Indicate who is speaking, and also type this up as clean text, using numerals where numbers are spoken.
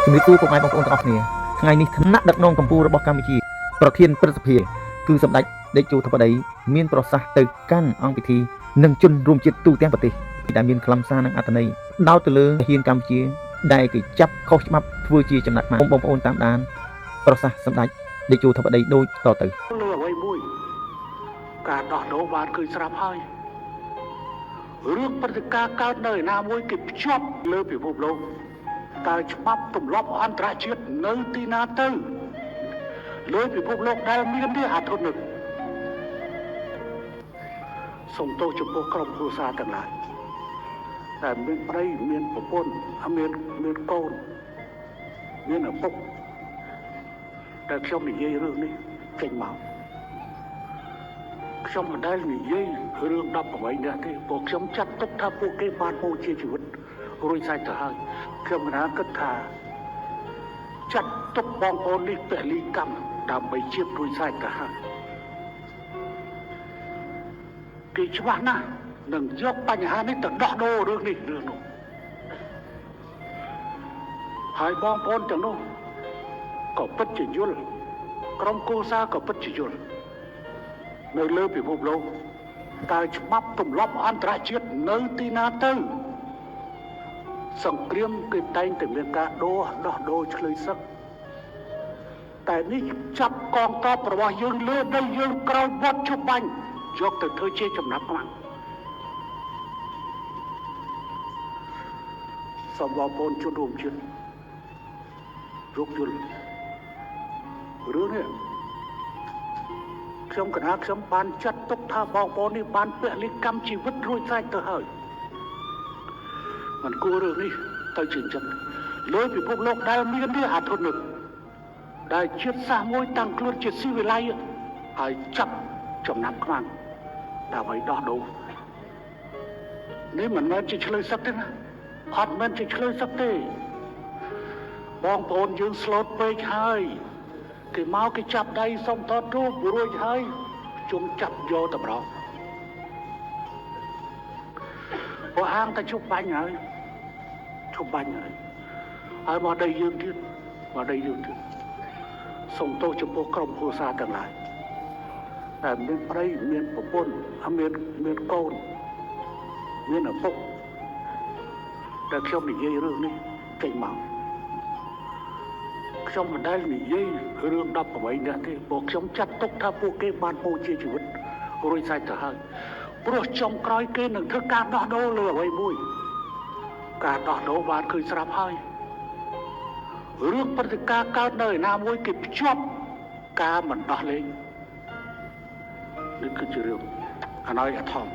Speaker 1: ជំរាបសួរពុកម៉ែបងប្អូនទាំងអស់គ្នាថ្ងៃនេះឋានៈដឹកនាំកម្ពុជារបស់កម្ពុជាប្រធានព្រឹទ្ធសភាគឺសម្ដេចតេជោធិបតីមានប្រសាសន៍ទៅកាន់អង្គពិធីនិងជនរួមជាតិទូទាំងប្រទេសដែលមានខ្លឹមសារនិងអត្ថន័យដោតទៅលើហ៊ានកម្ពុជាដែលគេចាប់ខុសច្បាប់ធ្វើជាចំណាក់ខ្មាំងបងប្អូនតាមដានប្រសាសន៍សម្ដេចតេជោធិបតីដូចតទៅ
Speaker 2: លើអ្វីមួយការដោះដូរបានឃើញស្រាប់ហើយរឿងព្រឹត្តិការណ៍កើតនៅឯណាមួយគេភ្ជាប់លើពិភពលោកតើច្បាប់ទម្លាប់អន្តរជាតិនៅទីណាទៅលើពិភពលោកដែលមាននេះអាធននេះសូមទោសចំពោះក្រុមគ្រួសារទាំងឡាយតែមានប្តីមានប្រពន្ធមានកូនមានឪពុកតែខ្ញុំនិយាយរឿងនេះចេញមកខ្ញុំមិនដែលនិយាយរឿង18នេះទេព្រោះខ្ញុំចាត់ទុកថាពួកគេបានបូជាជីវិតរួចស្រេចទៅហើយខ្ញុំមិនគិតថាចាត់ទុកបងប្អូននេះពលីកម្មដើម្បីជាតិរួចស្រេចទៅហើយគេច្បាស់ណាស់នឹងយកបញ្ហានេះទៅដោះដូររឿងនេះរឿងនោះហើយបងប្អូនទាំងនោះក៏ពិតជាយល់ក្រុមគូសារក៏ពិតជាយល់នៅលើពិភពលោកតើច្បាប់ទម្លាប់អន្តរជាតិនៅទីណាទៅសង្គ្រាមគេតែងតែមានការដោះដូរឆ្លើយសឹកតែនេះចាប់កងទ័ពរបស់យើងលើដីយើងក្រោយវត្តជបាញ់យកទៅធ្វើជាចំណាប់ខ្លាំងសូមបងប្អូនជនរួមជាតិយកយល់រឿងនេះខ្ញុំកណាខ្ញុំបានចាត់ទុកថាបងប្អូននេះបានពលិកម្មជីវិតរួចស្រេចទៅហើយមិនគួររឿងនេះទៅជាអញ្ចឹងលើពិភពលោកដែលមាននេះអាធននេះដែលជាតិសាសន៍មួយតាំងខ្លួនជាស៊ីវិល័យហើយចាប់ចំណាប់ខ្មាំងដើម្បីដោះដូរនេះមិនមែនជាឆ្លើយសឹកទេណាអត់មែនជាឆ្លើយសឹកទេបងប្អូនយើងស្លូតពេកហើយគេមកគេចាប់ដៃសុំតតរូបរួចហើយជុំចាប់យកតម្រងព្រោះហាងតែជប់បាញ់ហើយហើយមកដីយើងទៀតសូមទោសចំពោះក្រុមគ្រួសារទាំងឡាយតែមានប្តីមានប្រពន្ធមានកូនមានឪពុកតែខ្ញុំនិយាយរឿងនេះចេញមកខ្ញុំមិនដែលនិយាយរឿង18នេះទេព្រោះខ្ញុំចាត់ទុកថាពួកគេបានបូជាជីវិតរួចស្រេចទៅហើយព្រោះចុងក្រោយគេនឹងធ្វើការដោះដូរលើអ្វីមួយការដោះដូរបានឃើញស្រាប់ហើយរឿងព្រឹត្តិការណ៍កើតនៅឯណាមួយគេភ្ជាប់ការមិនដោះលែងនេះគឺជារឿងអណ័យអធម